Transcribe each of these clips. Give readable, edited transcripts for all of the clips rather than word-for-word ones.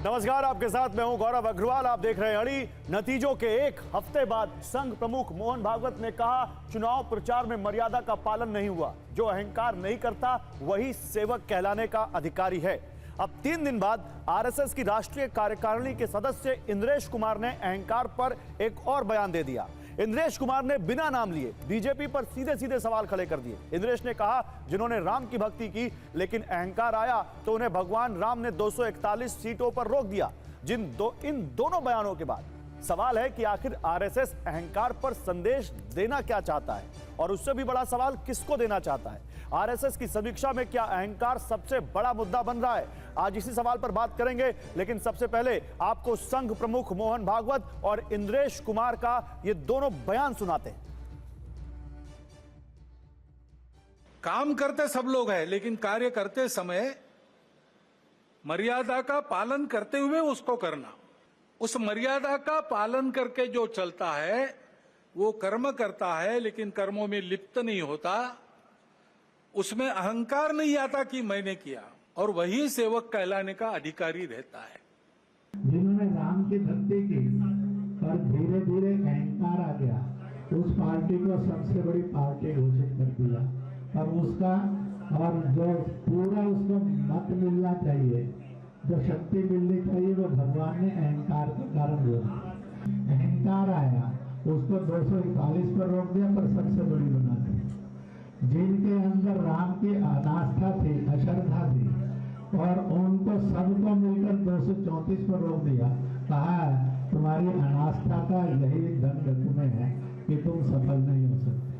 नमस्कार, आपके साथ मैं हूं गौरव अग्रवाल। आप देख रहे हैं अड़ी। नतीजों के एक हफ्ते बाद संघ प्रमुख मोहन भागवत ने कहा, चुनाव प्रचार में मर्यादा का पालन नहीं हुआ। जो अहंकार नहीं करता वही सेवक कहलाने का अधिकारी है। अब 3 दिन बाद आरएसएस की राष्ट्रीय कार्यकारिणी के सदस्य इंद्रेश कुमार ने अहंकार पर एक और बयान दे दिया। इंद्रेश कुमार ने बिना नाम लिए बीजेपी पर सीधे सीधे सवाल खड़े कर दिए। इंद्रेश ने कहा, जिन्होंने राम की भक्ति की लेकिन अहंकार आया तो उन्हें भगवान राम ने 241 सीटों पर रोक दिया। इन दोनों बयानों के बाद सवाल है कि आखिर आरएसएस अहंकार पर संदेश देना क्या चाहता है, और उससे भी बड़ा सवाल किसको देना चाहता है। आरएसएस की समीक्षा में क्या अहंकार सबसे बड़ा मुद्दा बन रहा है? आज इसी सवाल पर बात करेंगे, लेकिन सबसे पहले आपको संघ प्रमुख मोहन भागवत और इंद्रेश कुमार का ये दोनों बयान सुनाते हैं। काम करते सब लोग हैं, लेकिन कार्य करते समय मर्यादा का पालन करते हुए उसको करना। उस मर्यादा का पालन करके जो चलता है वो कर्म करता है, लेकिन कर्मों में लिप्त नहीं होता। उसमें अहंकार नहीं आता कि मैंने किया, और वही सेवक कहलाने का अधिकारी रहता है। जिन्होंने राम की भक्ति की पर धीरे धीरे अहंकार आ गया, उस पार्टी को सबसे बड़ी पार्टी घोषित कर दिया, और उसका और जो पूरा उसको मत मिलना चाहिए, जो शक्ति मिलनी चाहिए, वो भगवान ने अहंकार के कारण रोका। अहंकार आया, उसको 241 पर रोक दिया, पर सबसे बड़ी बना दी। जिनके अंदर राम की अनास्था थी, अश्रद्धा थी, और उनको सबको मिलकर 234 पर रोक दिया। कहा, तुम्हारी अनास्था का यही दंड तुम्हें है कि तुम सफल नहीं हो सकते।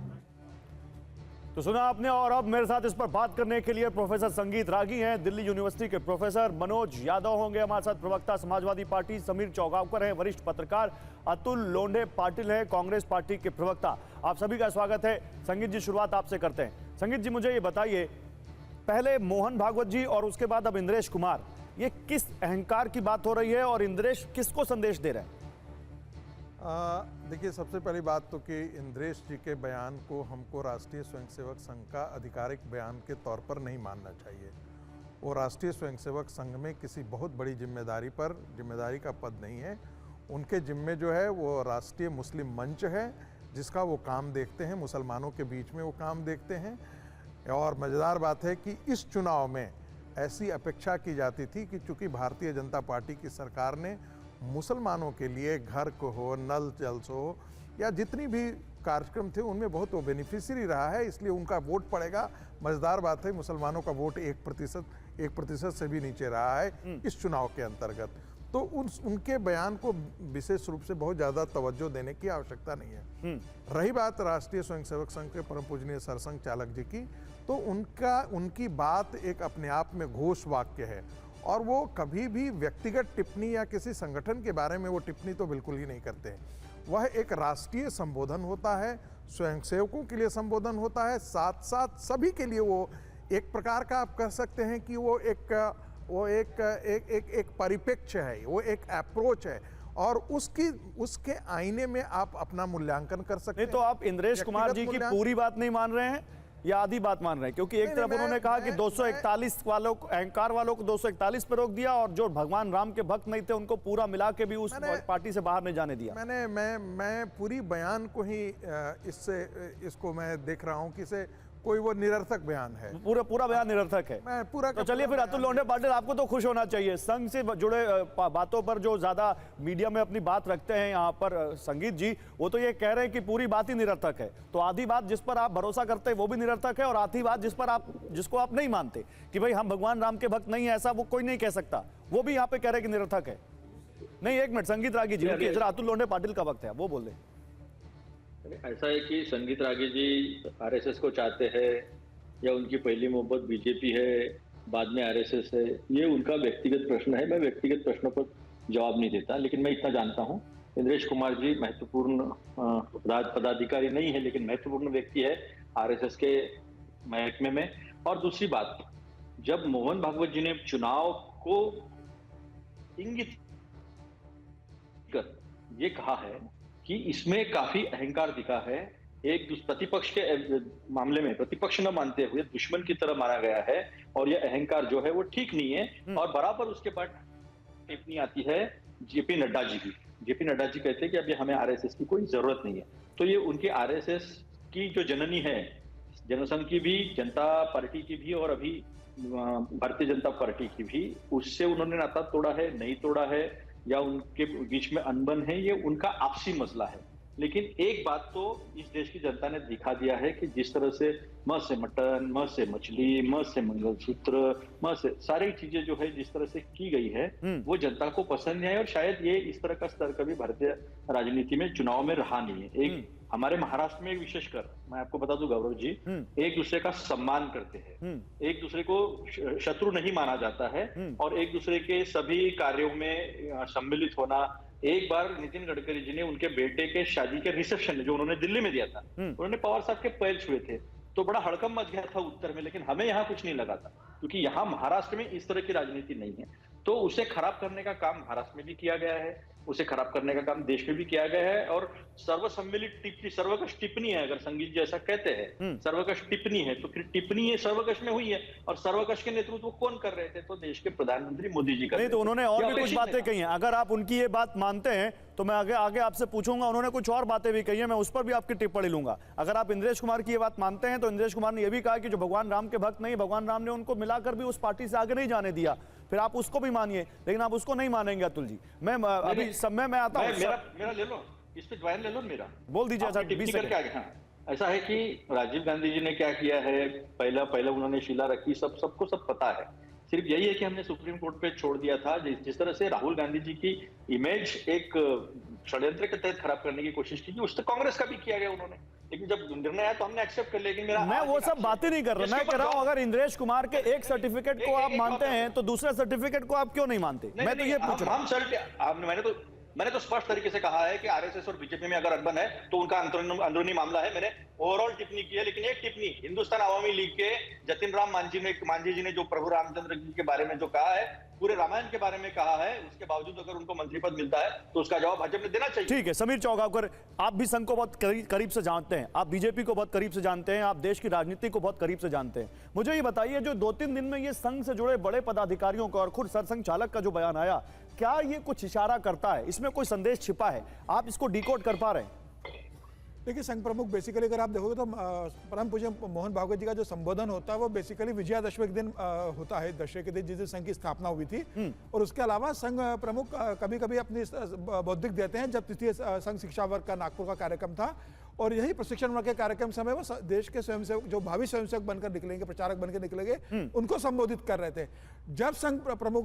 तो सुना आपने, और अब मेरे साथ इस पर बात करने के लिए प्रोफेसर संगीत रागी हैं, दिल्ली यूनिवर्सिटी के प्रोफेसर। मनोज यादव होंगे हमारे साथ, प्रवक्ता समाजवादी पार्टी। समीर चौगावकर हैं, वरिष्ठ पत्रकार। अतुल लोंढे पाटिल हैं, कांग्रेस पार्टी के प्रवक्ता। आप सभी का स्वागत है। संगीत जी, शुरुआत आपसे करते हैं। संगीत जी, मुझे ये बताइए, पहले मोहन भागवत जी और उसके बाद अब इंद्रेश कुमार, ये किस अहंकार की बात हो रही है और इंद्रेश किसको संदेश दे रहे हैं? देखिए, सबसे पहली बात तो कि इंद्रेश जी के बयान को हमको राष्ट्रीय स्वयंसेवक संघ का आधिकारिक बयान के तौर पर नहीं मानना चाहिए। वो राष्ट्रीय स्वयंसेवक संघ में किसी बहुत बड़ी जिम्मेदारी का पद नहीं है। उनके जिम्मे जो है वो राष्ट्रीय मुस्लिम मंच है, जिसका वो काम देखते हैं, मुसलमानों के बीच में वो काम देखते हैं। और मज़ेदार बात है कि इस चुनाव में ऐसी अपेक्षा की जाती थी कि चूँकि भारतीय जनता पार्टी की सरकार ने मुसलमानों के लिए घर को हो, नल जल हो, या जितनी भी कार्यक्रम थे उनमें बहुत वो बेनिफिशियरी रहा है, इसलिए उनका वोट पड़ेगा। मज़ेदार बात है, मुसलमानों का वोट 1% से भी नीचे रहा है इस चुनाव के अंतर्गत। तो उनके बयान को विशेष रूप से बहुत ज़्यादा तवज्जो देने की आवश्यकता नहीं है। रही बात राष्ट्रीय स्वयंसेवक संघ के परम पूजनीय सरसंघ चालक जी की, तो उनकी बात एक अपने आप में घोष वाक्य है, और वो कभी भी व्यक्तिगत टिप्पणी या किसी संगठन के बारे में वो टिप्पणी तो बिल्कुल ही नहीं करते हैं। वह एक राष्ट्रीय संबोधन होता है, स्वयंसेवकों के लिए संबोधन होता है, साथ साथ सभी के लिए वो एक प्रकार का आप कह सकते हैं कि वो एक परिप्रेक्ष्य है, वो एक अप्रोच है, और उसके आईने में आप अपना मूल्यांकन कर सकते हैं। तो आप इंद्रेश कुमार जी की पूरी बात नहीं मान रहे हैं या आधी बात मान रहे हैं? क्योंकि एक तरफ उन्होंने कहा कि 241 वालों को, अहंकार वालों को 241 पे रोक दिया, और जो भगवान राम के भक्त नहीं थे उनको पूरा मिला के भी उस पार्टी से बाहर नहीं जाने दिया। मैं पूरी बयान को ही इसको मैं देख रहा हूँ कि इसे कोई वो निरर्थक बयान है। पूरा बयान निरर्थक है। मैं पूरा तो चलिए फिर अतुल लोंढे पाटिल, आपको तो खुश होना चाहिए। संघ से जुड़े बातों पर जो ज्यादा मीडिया में अपनी बात रखते हैं यहाँ पर संगीत जी, वो तो ये कह रहे हैं कि पूरी बात ही निरर्थक है। तो आधी बात जिस पर आप भरोसा करते हैं वो भी निरर्थक है, और आधी बात जिसको आप नहीं मानते कि भाई हम भगवान राम के भक्त नहीं है, ऐसा वो कोई नहीं कह सकता, वो भी यहाँ पे कह रहे हैं कि निरर्थक है। नहीं, एक मिनट, संगीत रागी जी, जरा अतुल लोंढे पाटिल का वक्त है, वो बोल रहे। ऐसा है कि संगीत रागी जी आरएसएस को चाहते हैं या उनकी पहली मोहब्बत बीजेपी है, बाद में आरएसएस है, ये उनका व्यक्तिगत प्रश्न है। मैं व्यक्तिगत प्रश्नों पर जवाब नहीं देता, लेकिन मैं इतना जानता हूँ, इंद्रेश कुमार जी महत्वपूर्ण पदाधिकारी नहीं है, लेकिन महत्वपूर्ण व्यक्ति है आरएसएस के महकमे में। और दूसरी बात, जब मोहन भागवत जी ने चुनाव को इंगित कर ये कहा है कि इसमें काफी अहंकार दिखा है, एक प्रतिपक्ष के मामले में प्रतिपक्ष न मानते हुए दुश्मन की तरह माना गया है, और यह अहंकार जो है वो ठीक नहीं है। और बराबर उसके बाद टिप्पणी आती है जेपी नड्डा जी की। जेपी नड्डा जी कहते हैं कि अभी हमें आरएसएस की कोई जरूरत नहीं है। तो ये उनके आरएसएस की जो जननी है, जनसंघ की भी, जनता पार्टी की भी और अभी भारतीय जनता पार्टी की भी, उससे उन्होंने नाता तोड़ा है, नहीं तोड़ा है, या उनके बीच में अनबन है, ये उनका आपसी मसला है। लेकिन एक बात तो इस देश की जनता ने दिखा दिया है कि जिस तरह से म से मटन, म से मछली, म से मंगलसूत्र, म से सारी चीजें जो है जिस तरह से की गई है वो जनता को पसंद है। और शायद ये इस तरह का स्तर कभी भारतीय राजनीति में चुनाव में रहा नहीं है। एक हमारे महाराष्ट्र में विशेषकर मैं आपको बता दूं गौरव जी, एक दूसरे का सम्मान करते हैं, एक दूसरे को शत्रु नहीं माना जाता है और एक दूसरे के सभी कार्यों में सम्मिलित होना। एक बार नितिन गडकरी जी ने उनके बेटे के शादी के रिसेप्शन में जो उन्होंने दिल्ली में दिया था, उन्होंने पवार साहब के पैर छुए थे, तो बड़ा हड़कंप मच गया था उत्तर में। लेकिन हमें यहाँ कुछ नहीं लगा था क्योंकि यहाँ महाराष्ट्र में इस तरह की राजनीति नहीं है। तो उसे खराब करने का काम महाराष्ट्र में भी किया गया है, उसे खराब करने का काम देश में भी किया गया है। और सर्वसम्मिलित टिप्पणी, सर्वकष टिप्पणी है, अगर संगीत जी ऐसा कहते हैं, सर्वकष टिप्पणी है, तो फिर टिप्पणी ये सर्वकष में हुई है। और सर्वकष के नेतृत्व कौन कर रहे थे? तो देश के प्रधानमंत्री मोदी जी कर रहे थे। नहीं, तो उन्होंने और भी कुछ बातें कही हैं। अगर आप उनकी ये बात मानते हैं तो मैं आगे आपसे पूछूंगा। उन्होंने कुछ और बातें भी कही हैं, मैं उस पर भी आपकी टिप्पणी लूंगा। अगर आप इंद्रेश कुमार की ये बात मानते हैं तो इंद्रेश कुमार ने यह भी कहा कि जो भगवान राम के भक्त नहीं, भगवान राम ने उनको मिलाकर भी उस पार्टी से आगे नहीं जाने दिया। फिर आप उसको भी मानिए, लेकिन आप उसको नहीं मानेंगे अतुल जी। मैं अभी समय में आता हूँ, मेरा ले लो, इस पे ज्वाइन ले लो मेरा, बोल दीजिए। ऐसा है कि राजीव गांधी जी ने क्या किया है, पहला उन्होंने शिला रखी, सबको सब पता है। सिर्फ यही है कि हमने सुप्रीम कोर्ट पे छोड़ दिया था। जिस तरह से राहुल गांधी जी की इमेज एक षड्यंत्र के तहत खराब करने की कोशिश की, उससे कांग्रेस का भी किया गया उन्होंने। लेकिन जब निर्णय आया तो हमने एक्सेप्ट कर लिया। लेकिन मैं वो सब बातें नहीं कर रहा, मैं कह रहा हूं अगर इंद्रेश कुमार के एक सर्टिफिकेट को आप मानते हैं तो दूसरे सर्टिफिकेट को आप क्यों नहीं मानते? मैं तो ये पूछ रहा हूं। मैंने तो स्पष्ट तरीके से कहा है कि आरएसएस और बीजेपी में अगर अनबन है तो उनका अंदरूनी मामला है। मैंने ओवरऑल टिप्पणी की है, लेकिन एक टिप्पणी हिंदुस्तान अवामी लीग के जतिन राम मांझी जी ने जो प्रभु रामचंद्र जी के बारे में जो कहा है, पूरे रामायण के बारे में कहा है, उसके बावजूद अगर उनको मंत्री पद मिलता है तो उसका जवाब भाजपा ने देना चाहिए। ठीक है, समीर चौगावकर, आप भी संघ को बहुत करीब से जानते हैं, आप बीजेपी को बहुत करीब से जानते हैं, आप देश की राजनीति को बहुत करीब से जानते हैं। मुझे ये बताइए, जो 2-3 दिन में ये संघ से जुड़े बड़े पदाधिकारियों का और खुद सरसंघ चालक का जो बयान आया, क्या ये कुछ इशारा करता है? इसमें कोई संदेश छिपा है? आप इसको डिकोड कर पा रहे हैं? देखिए, संघ प्रमुख बेसिकली अगर आप देखोगे तो परम पूज्य मोहन भागवत जी का जो संबोधन होता है वो बेसिकली विजयादशमी के दिन होता है, दशहरे के दिन जिस दिन संघ की स्थापना हुई थी। और उसके अलावा संघ प्रमुख कभी कभी अपनी बौद्धिक देते हैं। जब तृतीय संघ शिक्षा वर्ग का नागपुर का कार्यक्रम था और यही प्रशिक्षण वर्ग के कार्यक्रम समय वो देश के स्वयंसेवक, जो भावी स्वयंसेवक बनकर निकलेंगे, प्रचारक बनकर निकलेंगे, उनको संबोधित कर रहे थे। जब संघ प्रमुख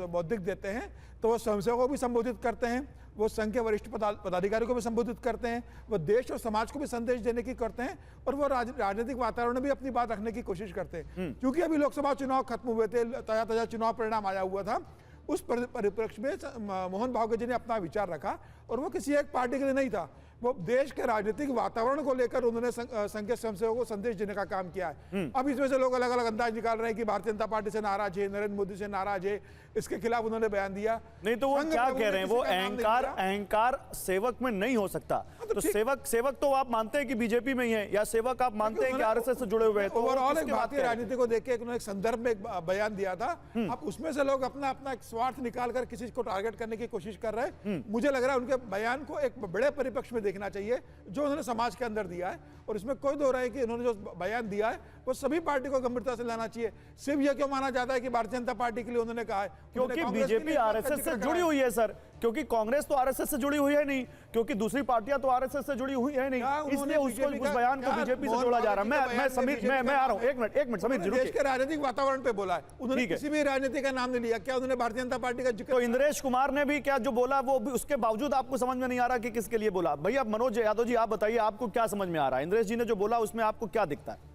बौद्धिक देते हैं तो वो स्वयंसेवकों को भी संबोधित करते हैं, वो संघ के वरिष्ठ पदाधिकारियों को भी संबोधित करते हैं, वो देश और समाज को भी संदेश देने की करते हैं और वो राजनीतिक वातावरण में भी अपनी बात रखने की कोशिश करते हैं। क्योंकि अभी लोकसभा चुनाव खत्म हुए थे, ताजा चुनाव परिणाम आया हुआ था, उस परिप्रेक्ष्य में मोहन भागवत जी ने अपना विचार रखा और वो किसी एक पार्टी के लिए नहीं था, वो देश के राजनीतिक वातावरण को लेकर उन्होंने संघ के स्वयंसेवकों को संदेश देने का काम किया है। अब इसमें से लोग अलग अलग अंदाज निकाल रहे हैं कि भारतीय जनता पार्टी से नाराज है, नरेंद्र मोदी से नाराज है, इसके खिलाफ उन्होंने बयान दिया। नहीं तो वो क्या कह रहे हैं, वो अहंकार सेवक में नहीं हो सकता। तो सेवक तो आप मानते हैं कि बीजेपी में ही है, या सेवक आप मानते हैं कि आरएसएस से जुड़े हुए हैं? तो ओवरऑल एक भारतीय राजनीति को देख के उन्होंने एक संदर्भ में एक बयान दिया था। अब उसमें से लोग अपना एक स्वार्थ निकालकर किसी को टारगेट करने की कोशिश कर रहे हैं। मुझे लग रहा है उनके बयान को एक बड़े परिप्रेक्ष्य में देखना चाहिए जो उन्होंने समाज के अंदर दिया है, और इसमें कोई दो राय कि उन्होंने जो बयान दिया है वो सभी पार्टी को गंभीरता से लेना चाहिए। सिर्फ ये क्यों माना जाता है कि भारतीय जनता पार्टी के लिए उन्होंने कहा है? क्योंकि बीजेपी आरएसएस से जुड़ी हुई है सर, क्योंकि कांग्रेस तो आरएसएस से जुड़ी हुई है नहीं, क्योंकि दूसरी पार्टियां तो आरएसएस से जुड़ी हुई है नहीं, इसलिए उस बयान को बीजेपी से जोड़ा जा रहा है। मैं समीर, मैं आ रहा हूं, एक मिनट समीर जी, देश के राजनीतिक वातावरण पे बोला है उन्होंने, किसी भी राजनीति का नाम नहीं लिया। क्या उन्होंने भारतीय जनता पार्टी का जिक्र? तो इंद्रेश कुमार ने भी क्या जो बोला वो भी उसके बावजूद आपको समझ में नहीं आ रहा कि किसके लिए बोला? भैया मनोज यादव जी, आप बताइए, आपको क्या समझ में आ रहा है? इंद्रेश जी ने जो बोला उसमें आपको क्या दिखता है?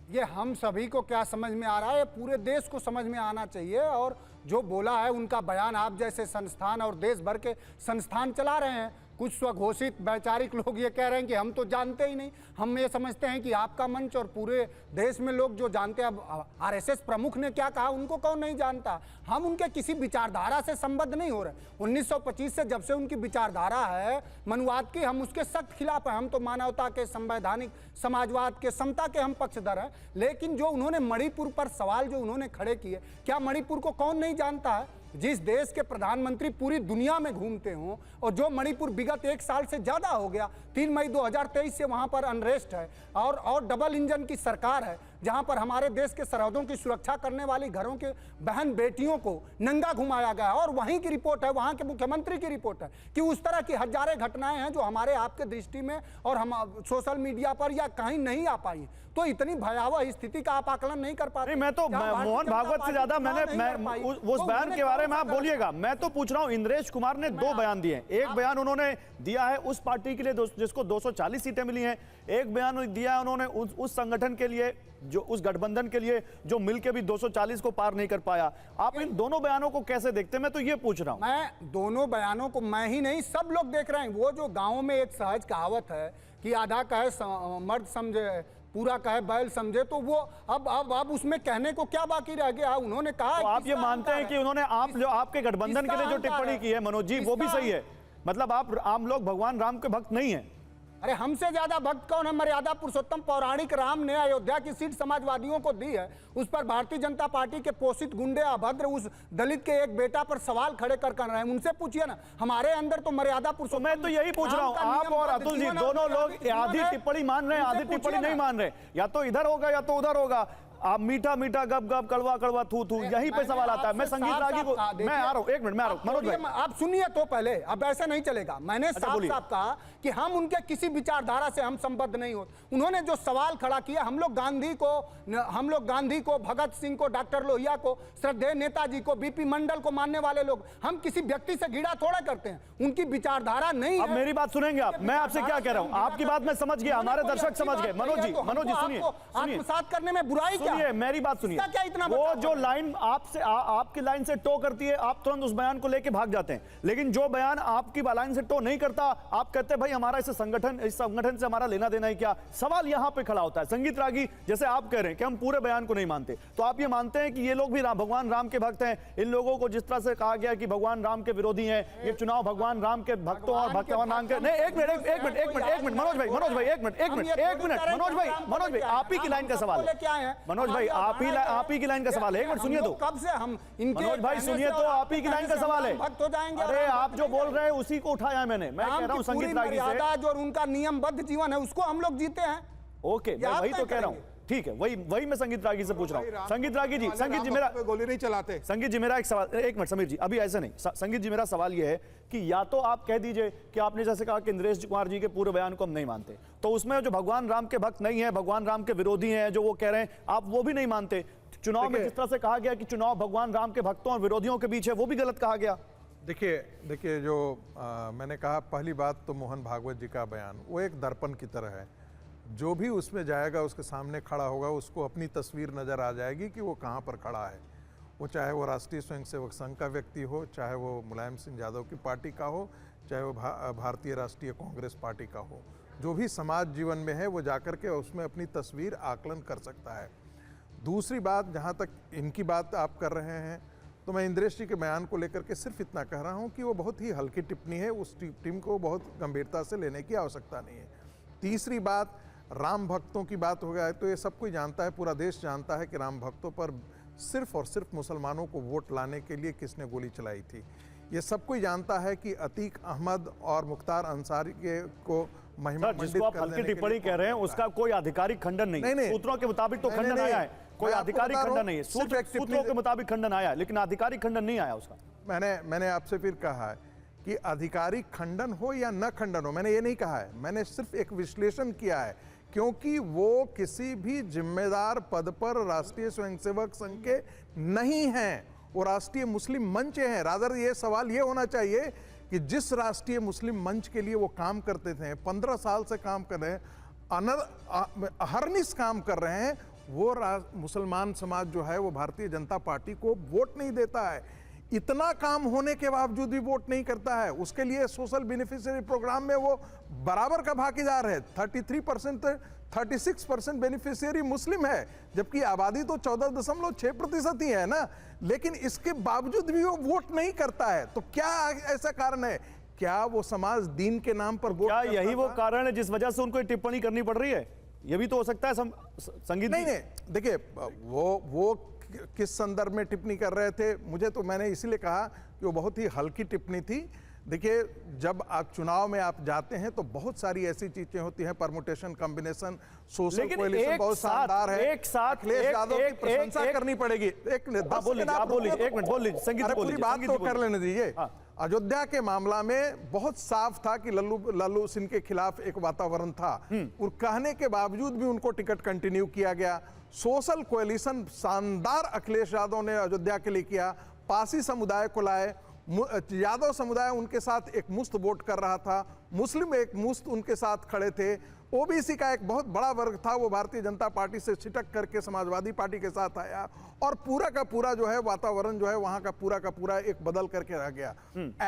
ये हम सभी को क्या समझ में आ रहा है, पूरे देश को समझ में आना चाहिए। और जो बोला है उनका बयान, आप जैसे संस्थान और देश भर के संस्थान चला रहे हैं, कुछ स्वघोषित वैचारिक लोग ये कह रहे हैं कि हम तो जानते ही नहीं। हम ये समझते हैं कि आपका मंच और पूरे देश में लोग जो जानते हैं। अब आरएसएस प्रमुख ने क्या कहा उनको कौन नहीं जानता? हम उनके किसी विचारधारा से संबद्ध नहीं हो रहे। 1925 से जब से उनकी विचारधारा है मनुवाद की, हम उसके सख्त खिलाफ हैं। हम तो मानवता के, संवैधानिक समाजवाद के, समता के हम पक्षधर हैं। लेकिन जो उन्होंने मणिपुर पर सवाल जो उन्होंने खड़े किए, क्या मणिपुर को कौन नहीं जानता है? जिस देश के प्रधानमंत्री पूरी दुनिया में घूमते हों और जो मणिपुर विगत 1 साल से ज़्यादा हो गया, 3 मई 2023 से वहाँ पर अनरेस्ट है और डबल इंजन की सरकार है, जहाँ पर हमारे देश के सरहदों की सुरक्षा करने वाली घरों के बहन बेटियों को नंगा घुमाया गया, और वहीं की रिपोर्ट है, वहाँ के मुख्यमंत्री की रिपोर्ट है कि उस तरह की हजारों घटनाएं हैं जो हमारे आपके दृष्टि में और हम सोशल मीडिया पर या कहीं नहीं आ पाई। तो इतनी भयावह स्थिति का आप आकलन नहीं कर पाते। नहीं, मैं तो मोहन भागवत से ज्यादा मैं उस बयान के बारे में आप बोलिएगा, मैं तो पूछ रहा हूं। इंद्रेश कुमार ने 2 बयान दिए। एक बयान उन्होंने दिया है उस पार्टी के लिए जिसको 240 सीटें मिली हैं, एक बयान दिया है उन्होंने उस संगठन के लिए, जो उस गठबंधन के लिए जो मिलकर भी 240 को पार नहीं कर पाया। आप इन दोनों बयानों को कैसे देखते हैं, मैं तो ये पूछ रहा हूं। मैं दोनों बयानों को मैं ही नहीं, सब लोग देख रहे हैं। वो जो गांव में एक सहज कहावत है कि आधा कहे मर्द समझे पूरा कहे बैल समझे, तो वो अब उसमें कहने को क्या बाकी रह गया। उन्होंने कहा तो आप ये मानते हैं कि उन्होंने आपके गठबंधन के लिए जो टिप्पणी की है मनोज जी, वो भी सही है? मतलब आप आम लोग भगवान राम के भक्त नहीं हैं? अरे हमसे ज्यादा भक्त कौन है? मर्यादा पुरुषोत्तम पौराणिक राम ने अयोध्या की सीट समाजवादियों को दी है, उस पर भारतीय जनता पार्टी के पोषित गुंडे अभद्र उस दलित के एक बेटा पर सवाल खड़े कर रहे हैं। उनसे पूछिए ना, हमारे अंदर तो मर्यादा पुरुषोत्तम। मैं तो यही पूछ रहा हूं, आप और अतुल जी दोनों लोग आधी टिप्पणी मान रहे हैं, आधी टिप्पणी नहीं मान रहे। या तो इधर होगा या तो उधर होगा। आप मीठा मीठा गप गप कड़वा कड़वा थू थू, यहीं पे सवाल आता है। मैं संगीत रागी को मैं आ रहा हूं, 1 मिनट मैं आ रहा हूं। मनोज भाई आप सुनिए तो पहले, अब ऐसा नहीं चलेगा। मैंने साफ साफ कहा कि हम उनके किसी विचारधारा से हम संबद्ध नहीं होते। उन्होंने जो सवाल खड़ा किया, हम लोग गांधी को, भगत सिंह को, डॉक्टर लोहिया को, श्रद्धेय नेताजी को, बीपी मंडल को मानने वाले लोग, हम किसी व्यक्ति से घृणा थोड़ा करते हैं। उनकी विचारधारा नहीं। अब मेरी बात सुनेंगे आप? मैं आपसे क्या कह रहा हूं, आपकी बात मैं समझ गया, हमारे दर्शक समझ गए। मनोज जी सुनिए, आत्मसात करने में बुराई क्या है? मेरी बात सुनिए। क्या इतना वो जो लाइन आपकी लाइन से टो करती है, आप तुरंत उस बयान को लेके भाग जाते हैं। लेकिन जो बयान आपकी लाइन से टो नहीं करता, आप कहते हैं भाई हमारा इस संगठन से हमारा लेना देना ही क्या। सवाल यहां पे खड़ा होता है। संगीत रागी, जैसे आप कह रहे हैं कि हम पूरे बयान को नहीं मानते, तो आप ये मानते हैं कि ये लोग भी भगवान राम के भक्त हैं? इन लोगों को जिस तरह से कहा गया कि भगवान राम के विरोधी हैं, ये चुनाव भगवान राम के भक्तों और भगवान राम के नहीं। एक मिनट मनोज भाई एक मिनट मनोज भाई आप ही की लाइन का सवाल है। मनोज भाई आप ही की लाइन का सवाल है। एक मिनट सुनिए तो, कब से हम इनके मनोज भाई सुनिए तो, आप ही की लाइन का सवाल है। भक्त हो जाएंगे। अरे आप जो बोल रहे हैं उसी को उठाया मैंने। मैं कह रहा हूं संगीत रागी से, जो उनका नियमबद्ध जीवन है उसको हम लोग जीते हैं। ओके, मैं वही तो कह रहा हूं। ठीक है, वही मैं संगीत रागी से पूछ रहा हूं। संगीत रागी जी, संगीत जी मेरा गोली नहीं चलाते। संगीत जी मेरा एक सवाल, 1 मिनट समीर जी, अभी ऐसे नहीं। संगीत जी मेरा सवाल यह है कि या तो आप कह दीजिए कि आपने जैसे कहा कि इंद्रेश कुमार जी के पूरे बयान को हम नहीं मानते, तो उसमें जो भगवान राम के भक्त नहीं है, भगवान राम के विरोधी हैं जो वो कह रहे हैं, आप वो भी नहीं मानते। चुनाव में जिस तरह से कहा गया कि चुनाव भगवान राम के भक्तों और विरोधियों के बीच है, वो भी गलत कहा गया। देखिए जो मैंने कहा, पहली बात तो मोहन भागवत जी का बयान वो एक दर्पण की तरह है। जो भी उसमें जाएगा, उसके सामने खड़ा होगा, उसको अपनी तस्वीर नज़र आ जाएगी कि वो कहाँ पर खड़ा है। वो चाहे वो राष्ट्रीय स्वयंसेवक संघ का व्यक्ति हो, चाहे वो मुलायम सिंह यादव की पार्टी का हो, चाहे वो भारतीय राष्ट्रीय कांग्रेस पार्टी का हो, जो भी समाज जीवन में है वो जाकर के उसमें अपनी तस्वीर आकलन कर सकता है। दूसरी बात, जहाँ तक इनकी बात आप कर रहे हैं, तो मैं इंद्रेश जी के बयान को लेकर के सिर्फ इतना कह रहा हूँ कि वो बहुत ही हल्की टिप्पणी है, उस टीम को बहुत गंभीरता से लेने की आवश्यकता नहीं है। तीसरी बात, राम भक्तों की बात हो गया है, तो ये सब कोई जानता है, पूरा देश जानता है कि राम भक्तों पर सिर्फ और सिर्फ मुसलमानों को वोट लाने के लिए किसने गोली चलाई थी। ये सब कोई जानता है कि अतीक अहमद और मुख्तार अंसारी को महिमा मंडित जिसको आप हल्की टिप्पणी कह रहे हैं, उसका कोई आधिकारिक खंडन नहीं। सूत्रों के मुताबिक तो खंडन आया है, कोई आधिकारिक खंडन नहीं है। सूत्रों के मुताबिक खंडन आया, लेकिन आधिकारिक खंडन नहीं आया उसका। मैंने आपसे फिर कहा है कि आधिकारिक खंडन हो या न खंडन हो, मैंने ये नहीं कहा है, मैंने सिर्फ एक विश्लेषण किया है, क्योंकि वो किसी भी जिम्मेदार पद पर राष्ट्रीय स्वयंसेवक संघ के नहीं हैं, वो राष्ट्रीय मुस्लिम मंच हैं। रादर ये सवाल ये होना चाहिए कि जिस राष्ट्रीय मुस्लिम मंच के लिए वो काम करते थे, 15 साल से काम कर रहे हैं, अहरनिश काम कर रहे हैं, वो मुसलमान समाज जो है वो भारतीय जनता पार्टी को वोट नहीं देता है। इतना काम होने के बावजूद भी वोट नहीं करता है। उसके लिए सोशल बेनिफिशियरी प्रोग्राम में वो बराबर का भागीदार है। 33% 36% बेनिफिशियरी मुस्लिम है, जबकि आबादी तो 14.6% ही है ना, लेकिन इसके बावजूद भी वो वोट नहीं करता है। तो क्या ऐसा कारण है? क्या वो समाज दीन के नाम पर वोट? क्या यही वो कारण है जिस वजह से उनको टिप्पणी करनी पड़ रही है? ये भी तो हो सकता है संगीत। नहीं, देखिए वो किस संदर्भ में टिप्पणी कर रहे थे, मुझे तो मैंने इसीलिए कहा कि वो बहुत ही हल्की टिप्पणी थी। देखिए, जब आप चुनाव में आप जाते हैं तो बहुत सारी ऐसी चीजें होती हैं, परमुटेशन, कॉम्बिनेशन, सोशल लेकिन कोएलिशन एक बहुत साथ- शानदार है। एक साथ- अखिलेश एक- यादव की एक- प्रशंसा एक- करनी पड़ेगी। एक आप बोलिए, आप बोलिए, एक मिनट बोल लीजिए, संगीत अरे बोल पूरी लीजिए, बात संगीत तो बोल कर लीजिए। लेने दीजिए। हाँ। अयोध्या के मामला में बहुत साफ था कि लल्लू सिंह के खिलाफ एक वातावरण था, और कहने के बावजूद भी उनको टिकट कंटिन्यू किया गया। सोशल कोएलिशन शानदार अखिलेश यादव ने अयोध्या के लिए किया, पासी समुदाय को लाए, यादव समुदाय उनके साथ एक मुश्त वोट कर रहा था, मुस्लिम एक मुश्त उनके साथ खड़े थे, ओबीसी का एक बहुत बड़ा वर्ग था वो भारतीय जनता पार्टी से छिटक करके समाजवादी पार्टी के साथ आया, और पूरा का पूरा जो है वातावरण जो है वहां का पूरा एक बदल करके रह गया।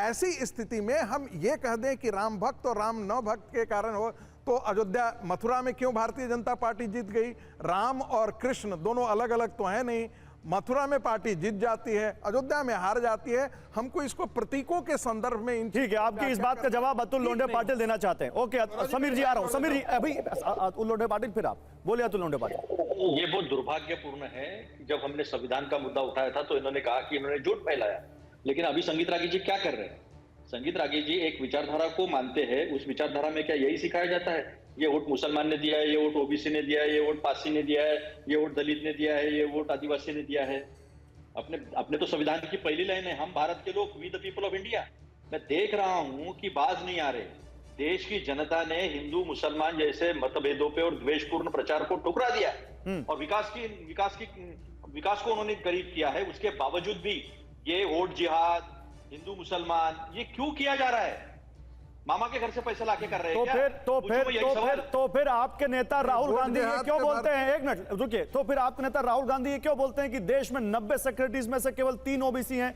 ऐसी स्थिति में हम ये कह दें कि राम भक्त और राम न भक्त के कारण हो, तो अयोध्या मथुरा में क्यों भारतीय जनता पार्टी जीत गई? राम और कृष्ण दोनों अलग अलग तो है नहीं, मथुरा में पार्टी जीत जाती है, अयोध्या में हार जाती है। हमको इसको प्रतीकों के संदर्भ में इन ठीक है, आपकी इस बात का जवाब अतुल लोंढे पाटिल देना चाहते हैं। ओके, समीर जी आ रहा हूं। समीर जी, अभी अतुल लोंढे पाटिल, फिर आप बोलिए। अतुल लोंढे पाटिल, ये बहुत दुर्भाग्यपूर्ण है कि जब हमने संविधान का मुद्दा उठाया था तो इन्होंने कहा कि इन्होंने झूठ फैलाया, लेकिन अभी संगीत रागी जी क्या कर रहे हैं? संगीत रागी जी एक विचारधारा को मानते हैं, उस विचारधारा में क्या यही सिखाया जाता है? ये वोट मुसलमान ने दिया है, ये वोट ओबीसी ने दिया है, ये वोट पासी ने दिया है, ये वोट दलित ने दिया है, ये वोट आदिवासी ने दिया है। अपने तो संविधान की पहली लाइन है, हम भारत के लोग, we the people of India. मैं देख रहा हूं कि बाज नहीं आ रहे। देश की जनता ने हिंदू मुसलमान जैसे मतभेदों पे और द्वेषपूर्ण प्रचार को ठुकरा दिया और विकास को उन्होंने करीब किया है। उसके बावजूद भी ये वोट जिहाद, हिंदू मुसलमान, ये क्यों किया जा रहा है? मामा के घर से पैसे लाके कर रहे हैं क्या? तो फिर आपके नेता राहुल गांधी ये क्यों बोलते हैं, एक मिनट रुकिए, तो फिर आपके नेता राहुल गांधी ये क्यों बोलते हैं कि देश में 90 सेक्रेटरीज में से केवल 3 ओबीसी हैं?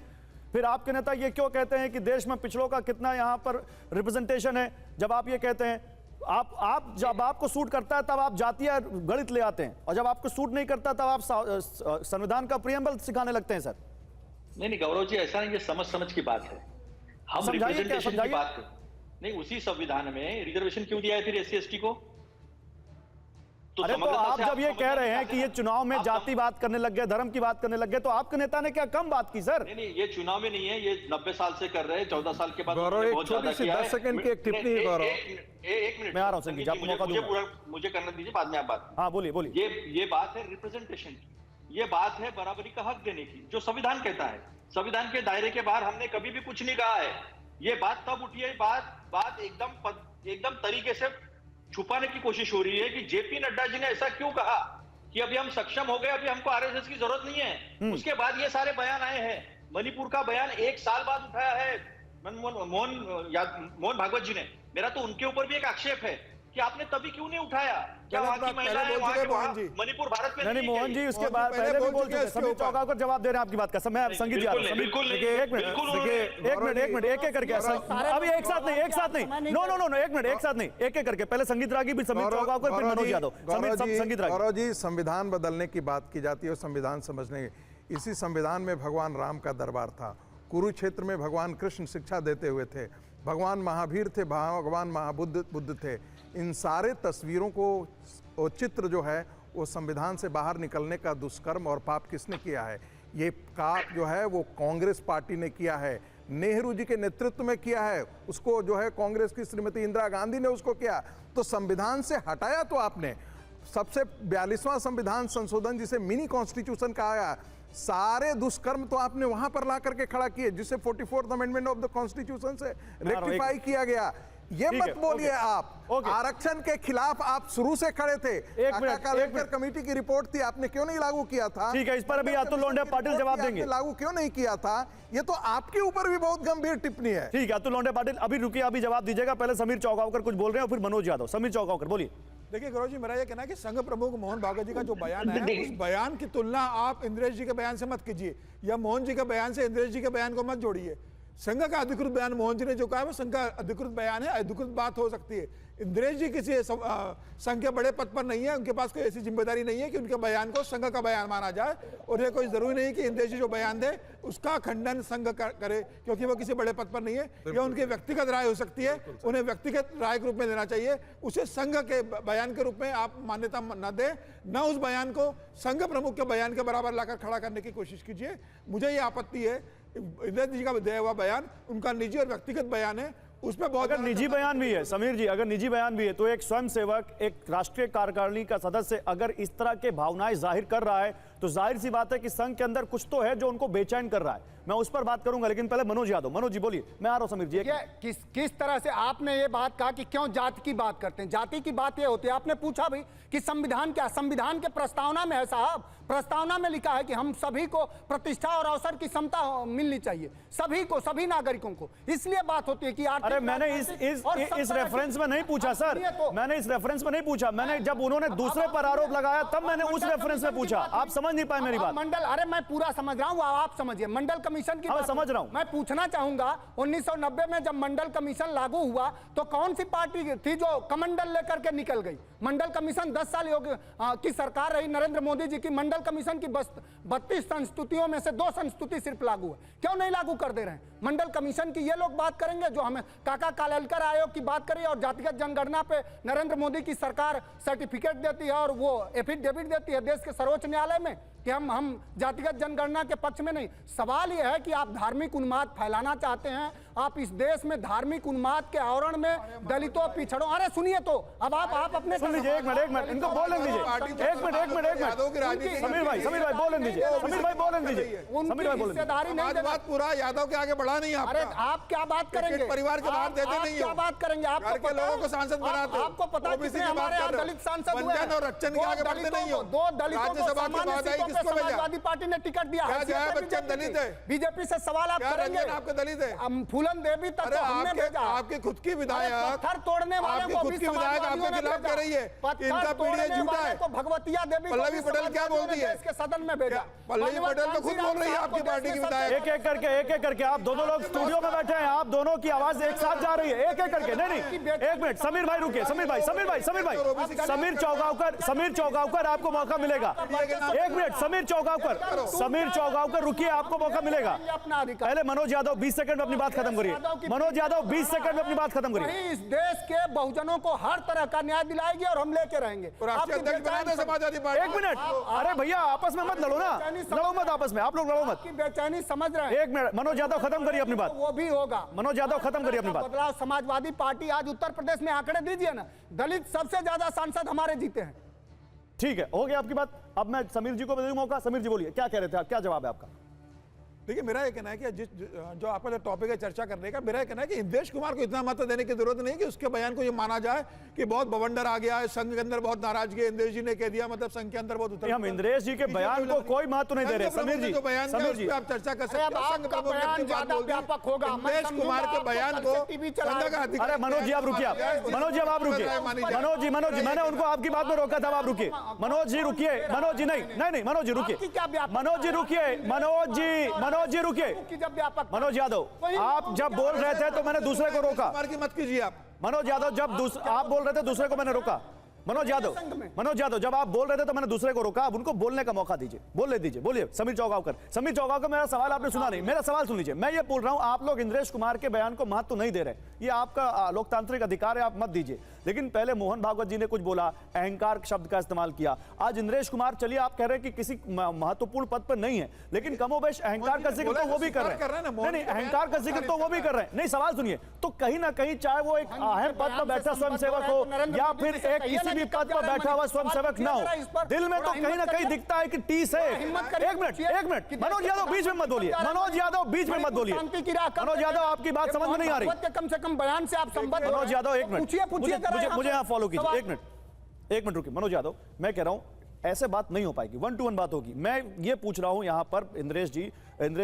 फिर आपके नेता ये क्यों कहते हैं कि देश में पिछड़ों का कितना यहां पर रिप्रेजेंटेशन है? जब आप ये कहते हैं, आप जब आपको सूट करता है तब आप जातीय गणित ले आते हैं, और जब आपको सूट नहीं करता तब आप संविधान का प्रियम्बल सिखाने लगते हैं। सर नहीं गौरव जी, ऐसा नहीं, ये समझ की बात है। हम समझाइए, क्या रिप्रेजेंटेशन की समझाइए? बात कर नहीं, उसी संविधान में रिजर्वेशन क्यों दिया है फिर एससी एसटी को? अरे तो आप जब ये कह रहे हैं कि ये चुनाव में जाति बात करने लग गए, धर्म की बात करने लग गए, तो आपके नेता ने क्या कम बात की? सर नहीं, ये चुनाव में नहीं है, ये 90 साल से कर रहे हैं, 14 साल के बाद गौरव, उन्होंने एक बहुत ज्यादा छोटी सी किया 10 है। सेकंड की एक टिप्पणी है, गौरव। एक मिनट मैं आ रहा हूं संगीत जी, आपको मौका दूंगा। मुझे करने दीजिए, बाद में आप बात। हाँ बोलिए। ये बात है रिप्रेजेंटेशन की, ये बात है बराबरी का हक देने की, जो संविधान कहता है। संविधान के दायरे के बाहर हमने कभी भी कुछ नहीं कहा है। ये बात तब उठी है, बात एकदम तरीके से छुपाने की कोशिश हो रही है कि जेपी नड्डा जी ने ऐसा क्यों कहा कि अभी हम सक्षम हो गए, अभी हमको आरएसएस की जरूरत नहीं है। उसके बाद ये सारे बयान आए हैं। मणिपुर का बयान 1 साल बाद उठाया है मोहन भागवत जी ने। मेरा तो उनके ऊपर भी एक आक्षेप है कि आपने तभी क्यों नहीं उठाया? क्या वहां की महिलाएं मणिपुर भारत में नहीं मोहन जी, उसके बाद पहले भी बोल चुके हैं। समीर चौगावकर जवाब दे रहे हैं आपकी बात का। मैं संगीत जी आ रहा हूं। एक मिनट एक करके, अभी एक साथ नहीं, नो एक मिनट, एक साथ नहीं, एक करके। पहले संगीत रागी, फिर समीर चौगावकर, फिर मनोज यादव। संगीत रागी। गौरव जी, संविधान बदलने की बात की जाती है और संविधान समझने, इसी संविधान में भगवान राम का दरबार था, कुरुक्षेत्र में भगवान कृष्ण शिक्षा देते हुए थे, भगवान महावीर थे, भगवान महाबुद्ध थे। इन सारे तस्वीरों को, वो चित्र जो है वो संविधान से बाहर निकलने का दुष्कर्म और पाप किसने किया है? ये पाप जो है वो कांग्रेस पार्टी ने किया है, नेहरू जी के नेतृत्व में किया है। उसको जो है कांग्रेस की श्रीमती इंदिरा गांधी ने उसको किया, तो संविधान से हटाया तो आपने। सबसे 42वां संविधान संशोधन जिसे मिनी कॉन्स्टिट्यूशन कहा गया, सारे दुष्कर्म तो आपने वहां पर ला करके खड़ा किए, जिसे 44th amendment of the constitution से रेक्टिफाई किया गया। ये मत बोलिए आप आरक्षण के खिलाफ आप शुरू से खड़े थे। एक कमेटी की रिपोर्ट थी, आपने क्यों नहीं लागू किया था? ठीक है, इस पर अभी अतुल लोंढे पाटिल जवाब देंगे। लागू क्यों नहीं किया था? ये तो आपके ऊपर भी बहुत गंभीर टिप्पणी है। ठीक है, अतुल लोंढे पाटिल अभी रुकिए, अभी जवाब दीजिएगा। पहले समीर चौगावकर कुछ बोल रहे हैं और फिर मनोज यादव। समीर चौगावकर बोलिए। देखिए गौरव जी, मेरा ये कहना है कि संघ प्रमुख मोहन भागवत जी का जो बयान है, उस बयान की तुलना आप इंद्रेश जी के बयान से मत कीजिए, या मोहन जी के बयान से इंद्रेश जी के बयान को मत जोड़िए। संघ का अधिकृत बयान मोहन जी ने जो कहा है वो संघ का अधिकृत बयान है, अधिकृत बात हो सकती है। इंद्रेश जी किसी संघ के बड़े पद पर नहीं है, उनके पास कोई ऐसी जिम्मेदारी नहीं है कि उनके बयान को संघ का बयान माना जाए, और ये कोई जरूरी नहीं कि इंद्रेश जी जो बयान दे उसका खंडन संघ करे, क्योंकि वो किसी बड़े पद पर नहीं है। यह उनकी व्यक्तिगत राय हो सकती है, उन्हें व्यक्तिगत राय के रूप में लेना चाहिए, उसे संघ के बयान के रूप में आप मान्यता न दें, न उस बयान को संघ प्रमुख के बयान के बराबर लाकर खड़ा करने की कोशिश कीजिए। मुझे ये आपत्ति है, इंद्रेश जी का दिया हुआ बयान उनका निजी और व्यक्तिगत बयान है, उसमें बहुत अगर निजी बयान भी है समीर जी, अगर निजी बयान भी है तो एक स्वयंसेवक, एक राष्ट्रीय कार्यकारिणी का सदस्य अगर इस तरह के भावनाएं जाहिर कर रहा है तो जाहिर सी बात है कि संघ के अंदर कुछ तो है जो उनको बेचैन कर रहा है। मैं उस पर बात करूंगा, लेकिन पहले मनोज यादव। मनोज जी बोलिए। मैं आ रहा हूं समीर जी। किस तरह से आपने ये बात कहा कि क्यों जाति की बात करते हैं? जाति की बात ये होती है, आपने पूछा भी कि संविधान क्या, संविधान के प्रस्तावना में है साहब, प्रस्तावना में लिखा है कि हम सभी को प्रतिष्ठा और अवसर की समता मिलनी चाहिए, सभी को, सभी नागरिकों को। इसलिए बात होती है कि अरे मैंने इस रेफरेंस में नहीं पूछा सर, मैंने इस रेफरेंस में नहीं पूछा, मैंने जब उन्होंने दूसरे पर आरोप लगाया तब मैंने उस रेफरेंस में पूछा। आप समझ नहीं पाए मेरी बात। मंडल, अरे मैं पूरा समझ रहा हूँ, आप समझिए। मंडल कमीशन की बात समझ रहा हूँ। मैं पूछना चाहूंगा 1990 में जब मंडल कमीशन लागू हुआ तो कौन सी पार्टी थी जो कमंडल लेकर के निकल गई? मंडल कमीशन 10 साल की सरकार रही नरेंद्र मोदी जी की। मंडल कमीशन की 32 संस्तुतियों में से 2 संस्तुति सिर्फ लागू है, क्यों नहीं लागू कर दे रहे हैं? मंडल कमीशन की ये लोग बात करेंगे जो हमें काका कालेलकर आयोग की बात करिए, और जातिगत जनगणना पे नरेंद्र मोदी की सरकार सर्टिफिकेट देती है और वो एफिडेविट देती है देश के सर्वोच्च न्यायालय में कि हम जातिगत जनगणना के पक्ष में नहीं। सवाल यह है कि आप धार्मिक उन्माद फैलाना चाहते हैं, आप इस देश में धार्मिक उन्माद के आवरण में दलितों, पिछड़ों, अरे सुनिए तो अब आप अपने सुन लीजिए, एक मिनट इनको बोलने दीजिए, एक मिनट समीर भाई बोलने दीजिए, समीर भाई बोलने दीजिए, समीर भाई बोलने हिस्सेदारी नहीं देना। बात पूरा यादव के आगे बढ़ा नहीं। अरे आप क्या बात करेंगे? परिवार के बाहर देते नहीं, क्या बात करेंगे? आपको लोगों को सांसद बनाते, आपको पता है कितने हमारे यहाँ दलित सांसद हुए हैं? और रक्षण के आगे बढ़ते नहीं हो। 2 दलितों को सामान्य सीटों पे समाजवादी पार्टी ने टिकट दिया। बच्चन दलित है? बीजेपी से सवाल आप करेंगे? आपके दलित है? फूलन देवी तक तो हमने भेजा। आपके खुद की विधायक, पत्थर तोड़ने वाले को भी विधायक आपके खिलाफ कह रही है, इनका पीढ़ी झूठा है। को भगवतिया देवी पल्लवी पटेल क्या बोलती है? इसके सदन में भेजा। पल्लवी पटेल तो खुद बोल रही है आपकी पार्टी की विधायक। एक एक करके आप दोनों लोग स्टूडियो में बैठे हैं, आप दोनों की आवाज एक साथ जा रही है, एक करके। नहीं, एक मिनट समीर भाई रुकिए, समीर चौगावकर आपको मौका मिलेगा। एक मिनट समीर चौगावकर रुकिए, आपको मौका मिलेगा। पहले मनोज यादव 20 सेकंड में अपनी बात खत्म करिए। मनोज यादव 20 सेकंड में अपनी बात खत्म करिए। इस देश के बहुजनों को हर तरह का न्याय दिलाएगी और हम लेके रहेंगे। समाजवादी पार्टी। एक मिनट, अरे भैया आपस में मत लड़ो ना, लड़ो मत आपस में, आप लोग लड़ो मत। बेचैनी समझ रहे हैं। एक मिनट मनोज यादव खत्म करिए अपनी बात। वो भी होगा। मनोज यादव खत्म करिए अपनी बात। बदलाव समाजवादी पार्टी आज उत्तर प्रदेश में आंकड़े दीजिए ना, दलित सबसे ज्यादा सांसद हमारे जीते हैं। ठीक है, हो गया आपकी बात। अब मैं समीर जी को दे दूं मौका। समीर जी बोलिए, क्या कह रहे थे आप, क्या जवाब है आपका? देखिए मेरा ये कहना है कि जो आपका जो टॉपिक है चर्चा करने का, मेरा ये कहना है कि इंद्रेश कुमार को इतना महत्व देने की जरूरत नहीं कि उसके बयान को ये माना जाए कि बहुत बवंडर आ गया है, संघ के अंदर बहुत नाराजगी है, इंद्रेश जी ने कह दिया, मतलब संघ के अंदर बहुत उतर। हम इंद्रेश जी के बयान को कोई महत्व नहीं दे रहे। समीर जी, समीर जी आप चर्चा कर सकते हैं। संघ प्रमुख व्यापक होगा। इंद्रेश कुमार के बयान को अरे मनोज जी आप रुकिए, मनोज जी मैंने उनको आपकी बात में रोका था, आप रुकिए। मनोज जी रुकिए, मनोज जी नहीं, मनोज जी रुकिए, मनोज जी रुकिए। मनोज यादव आप जब बोल रहे थे तो मैंने दूसरे को रोका। मत कीजिए आप। मनोज यादव जब आप बोल रहे थे दूसरे को मैंने रोका। मनोज यादव जब आप बोल रहे थे तो मैंने दूसरे को रोका। अब उनको बोलने का मौका दीजिए, बोलने दीजिए। बोलिए समीर चौगावकर मेरा सवाल आपने सुना नहीं, मेरा सवाल सुन लीजिए। मैं ये बोल रहा हूं आप लोग इंद्रेश कुमार के बयान को महत्व नहीं दे रहे, ये आपका लोकतांत्रिक अधिकार है, आप मत दीजिए। लेकिन पहले मोहन भागवत जी ने कुछ बोला, अहंकार शब्द का इस्तेमाल किया। आज इंद्रेश कुमार, चलिए आप कह रहे हैं कि किसी महत्वपूर्ण पद पर नहीं है, लेकिन कमोबेश अहंकार का जिक्र तो वो भी कर रहे हैं। नहीं, अहंकार का जिक्र तो वो भी कर रहे हैं। नहीं, सवाल सुनिए, तो कहीं ना कहीं चाहे वो एक अहम पद पर बैठा स्वयंसेवक हो या फिर एक किसी भी पद पर बैठा हुआ स्वयंसेवक ना हो, दिल में तो कहीं ना कहीं दिखता है कि टीस है। एक मिनट मनोज यादव बीच में मत बोलिए, मनोज यादव मनोज यादव आपकी बात समझ में नहीं आ रही। कम से कम बयान से आप संबद्ध। मनोज यादव एक मिनट पूछिए मुझे यहाँ फॉलो कीजिए। एक मिनट रुकिए। मनोज यादव, मैं कह रहा हूं ऐसे बात नहीं हो पाएगी, 1 to 1 बात होगी। मैं ये पूछ रहा हूं यहाँ पर इंद्रेश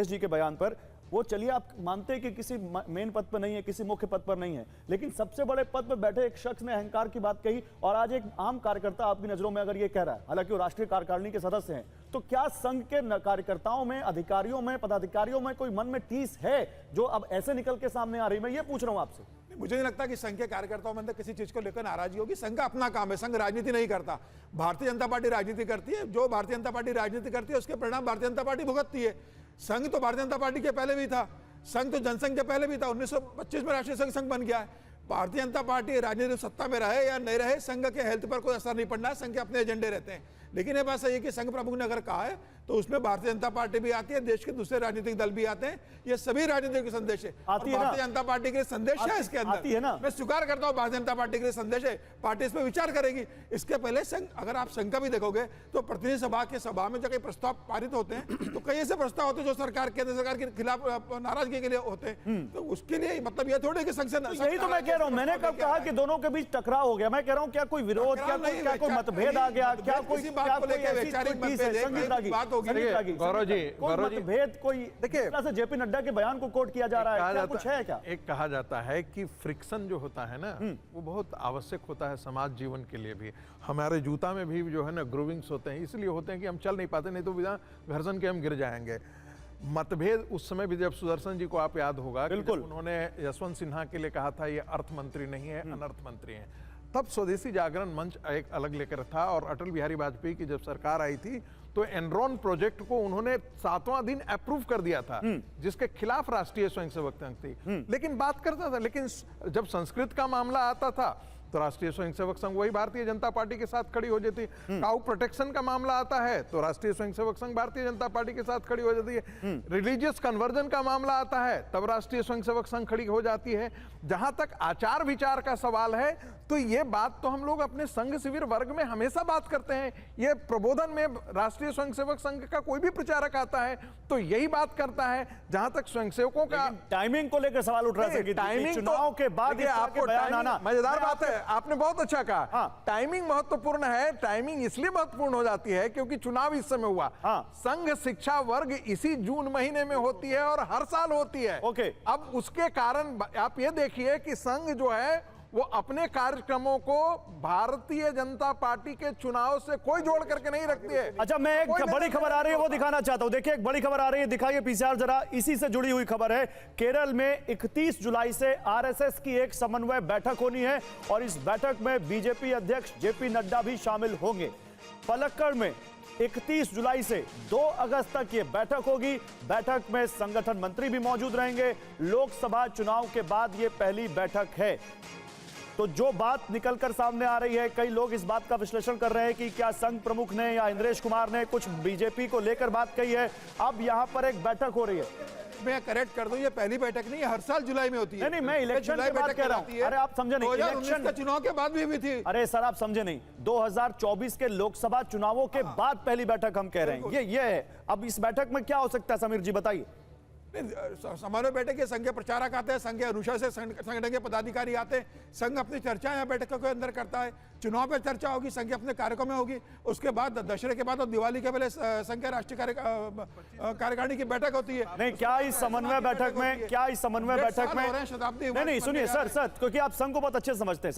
जी के बयान पर वो चलिए आप मानते हैं कि किसी मेन पद पर नहीं है, किसी मुख्य पद पर नहीं है, लेकिन सबसे बड़े पद पर बैठे एक शख्स ने अहंकार की बात कही और आज एक आम कार्यकर्ता आपकी नजरों में अगर ये कह रहा है, हालांकि वो राष्ट्रीय कार्यकारिणी के सदस्य हैं, तो क्या संघ के कार्यकर्ताओं में, अधिकारियों में, पदाधिकारियों में कोई मन में टीस है जो अब ऐसे निकल के सामने आ रही? मैं ये पूछ रहा हूं आपसे। मुझे नहीं लगता कि संघ के कार्यकर्ताओं में अंदर किसी चीज को लेकर नाराजगी होगी। संघ का अपना काम है, संघ राजनीति नहीं करता। भारतीय जनता पार्टी राजनीति करती है, जो भारतीय जनता पार्टी राजनीति करती है उसके परिणाम भारतीय जनता पार्टी भुगतती है। संघ तो भारतीय जनता पार्टी के पहले भी था, संघ तो जनसंघ के पहले भी था, 1925 में राष्ट्रीय संघ बन गया है। भारतीय जनता पार्टी राजनीतिक सत्ता में रहे या नहीं रहे, संघ के हेल्थ पर कोई असर नहीं पड़ना है, संघ के अपने एजेंडे रहते हैं। लेकिन ये बात सही है कि संघ प्रमुख ने अगर कहा है तो उसमें भारतीय जनता पार्टी भी आती है, देश के दूसरे राजनीतिक दल भी आते हैं, ये सभी राजनीतिक संदेश है। भारतीय जनता पार्टी के संदेश है इसके अंदर, मैं स्वीकार करता हूँ भारतीय जनता पार्टी के संदेश है, पार्टी इस पर विचार करेगी। इसके पहले संघ, अगर आप संघ का भी देखोगे तो प्रतिनिधि सभा के सभा में जो कई प्रस्ताव पारित होते हैं तो कई ऐसे प्रस्ताव होते हैं जो सरकार, केंद्र सरकार के खिलाफ नाराजगी के लिए होते हैं, तो उसके लिए मतलब ये थोड़े कि संघ से यही तो मैं कह रहा हूँ। मैंने कब कहा कि दोनों के बीच टकराव हो गया? मैं कह रहा हूँ क्या कोई विरोध, क्या कोई मतभेद आ गया, क्या कोई मतभेद, कोई देखिए से जेपी नड्डा के बयान को कोट किया जा रहा है, क्या कुछ है क्या? एक कहा जाता है कि फ्रिक्शन जो होता है ना वो बहुत आवश्यक होता है समाज जीवन के लिए भी। हमारे जूता में भी जो है ना ग्रूविंग्स होते हैं, इसलिए होते हैं कि हम चल नहीं पाते, नहीं तो बिना घर्षण के हम गिर जाएंगे। मतभेद उस समय भी, जब सुदर्शन जी को आप याद होगा, बिल्कुल उन्होंने यशवंत सिन्हा के लिए कहा था ये अर्थ मंत्री नहीं है, अनर्थ मंत्री हैं, तब स्वदेशी जागरण मंच एक अलग लेकर था। और अटल बिहारी वाजपेयी की जब सरकार आई थी तो एनरॉन प्रोजेक्ट को उन्होंने 7वां दिन अप्रूव कर दिया था, जिसके खिलाफ राष्ट्रीय स्वयंसेवक संघ थी, लेकिन बात करता था। लेकिन जब संस्कृत का मामला आता था तो राष्ट्रीय स्वयंसेवक संघ वही भारतीय जनता पार्टी के साथ खड़ी हो जाती है। काउ प्रोटेक्शन का मामला आता है तो राष्ट्रीय स्वयंसेवक संघ भारतीय जनता पार्टी के साथ खड़ी हो जाती है। रिलीजियस कन्वर्जन का मामला आता है तब राष्ट्रीय स्वयंसेवक संघ खड़ी हो जाती है। जहां तक आचार विचार का सवाल है तो ये बात तो हम लोग अपने संघ शिविर वर्ग में हमेशा बात करते हैं। ये प्रबोधन में राष्ट्रीय स्वयंसेवक संघ का कोई भी प्रचारक आता है तो यही बात करता है। जहां तक स्वयंसेवकों का टाइमिंग को लेकर सवाल उठ रहा है, टाइमिंग चुनाव के बाद आपको बयान आना मजेदार बात है, आपने बहुत अच्छा कहा। हाँ। टाइमिंग महत्वपूर्ण है। टाइमिंग इसलिए महत्वपूर्ण हो जाती है क्योंकि चुनाव इस समय हुआ। हाँ। संघ शिक्षा वर्ग इसी जून महीने में होती है और हर साल होती है। ओके। अब उसके कारण आप ये देखिए कि संघ जो है वो अपने कार्यक्रमों को भारतीय जनता पार्टी के चुनाव से कोई जोड़ करके नहीं रखती है। अच्छा, मैं एक बड़ी खबर आ रही है वो दिखाना चाहता हूं। देखिए एक बड़ी खबर आ रही है, दिखाइए पीसीआर जरा। इसी से जुड़ी हुई खबर है। केरल में 31 जुलाई से आरएसएस की एक समन्वय बैठक होनी है और इस बैठक में बीजेपी अध्यक्ष जेपी नड्डा भी शामिल होंगे। पलक्कड़ में 31 जुलाई से 2 अगस्त तक ये बैठक होगी। बैठक में संगठन मंत्री भी मौजूद रहेंगे। लोकसभा चुनाव के बाद ये पहली बैठक है। तो जो बात निकलकर सामने आ रही है, कई लोग इस बात का विश्लेषण कर रहे हैं कि क्या संघ प्रमुख ने या इंद्रेश कुमार ने कुछ बीजेपी को लेकर बात कही है। अब यहां पर एक बैठक हो रही है। मैं करेक्ट कर दूं, ये पहली बैठक नहीं है, हर साल जुलाई में होती है। नहीं, मैं इलेक्शन की बात कह रहा हूं। अरे आप समझे नहीं, 2019 का चुनाव के बाद भी थी। अरे सर आप समझे नहीं, 2024 के लोकसभा चुनावों के बाद पहली बैठक हम कह रहे हैं। ये है। अब इस बैठक में क्या हो सकता है समीर जी, बताइए। समारोह बैठक के संघ के प्रचारक आते हैं, संघ के अनुशासन संगठन के पदाधिकारी आते हैं, संघ अपनी चर्चा यहाँ बैठकों के अंदर करता है। चुनाव पर चर्चा होगी, संघ के अपने कार्यक्रम में होगी। उसके बाद दशहरे के बाद और दिवाली के पहले संघ के राष्ट्रीय कार्यकारिणी की बैठक होती है। नहीं, क्या इस समन्वय बैठक में शताब्दी नहीं सुनिए सर, क्योंकि आप संघ को बहुत अच्छे समझते हैं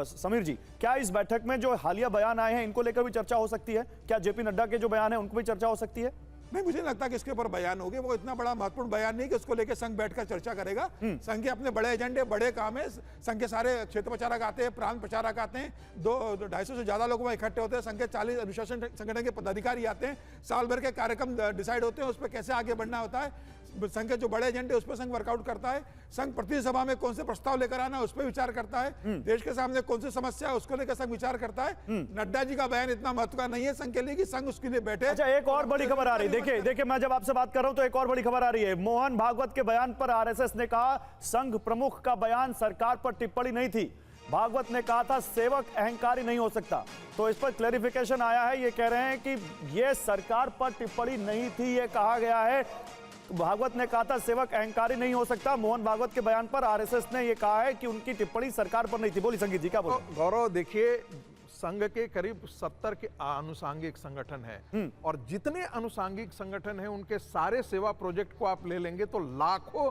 समीर जी, क्या इस बैठक में जो हालिया बयान आए हैं इनको लेकर भी चर्चा हो सकती है? क्या जेपी नड्डा के जो बयान है उनको भी चर्चा हो सकती है? नहीं, मुझे लगता कि इसके ऊपर बयान होगी। वो इतना बड़ा महत्वपूर्ण बयान नहीं कि उसको लेकर संघ बैठकर चर्चा करेगा। संघ के अपने बड़े एजेंडे, बड़े काम है। संघ के सारे क्षेत्र प्रचारक आते हैं, प्रांत प्रचारक आते हैं, 250 से ज्यादा लोग वहाँ इकट्ठे होते हैं। संघ के 40 अनुशासन संगठन के पदाधिकारी आते हैं। साल भर के कार्यक्रम डिसाइड होते हैं, उस पर कैसे आगे बढ़ना होता है। संघ के जो बड़े एजेंडे उस पर संघ वर्कआउट करता है। संघ प्रतिनिधि सभा में कौन से प्रस्ताव लेकर आना उस पर विचार करता है। देश के सामने कौन सी समस्या है उसको लेकर संघ विचार करता है। नड्डा जी का बयान इतना महत्व का नहीं है संघ के लिए कि संघ उसके लिए बैठे। अच्छा, एक और बड़ी खबर आ रही है। देखिए मैं जब आपसे बात कर रहा हूं तो एक और बड़ी खबर आ रही है। मोहन भागवत के बयान पर आरएसएस ने कहा संघ प्रमुख का बयान सरकार पर टिप्पणी नहीं थी। भागवत ने कहा था सेवक अहंकारी नहीं हो सकता। तो इस पर क्लैरिफिकेशन आया है। ये कह रहे हैं कि ये सरकार पर टिप्पणी नहीं थी, ये कहा गया है। भागवत ने कहा था सेवक अहंकारी नहीं हो सकता। मोहन भागवत के बयान पर आरएसएस ने यह कहा है कि उनकी टिप्पणी सरकार पर नहीं थी। बोली संगीत जी, क्या बोल? गौरव देखिए, संघ के करीब 70 के अनुसांगिक संगठन हैं और जितने अनुसांगिक संगठन हैं उनके सारे सेवा प्रोजेक्ट को आप ले लेंगे तो लाखों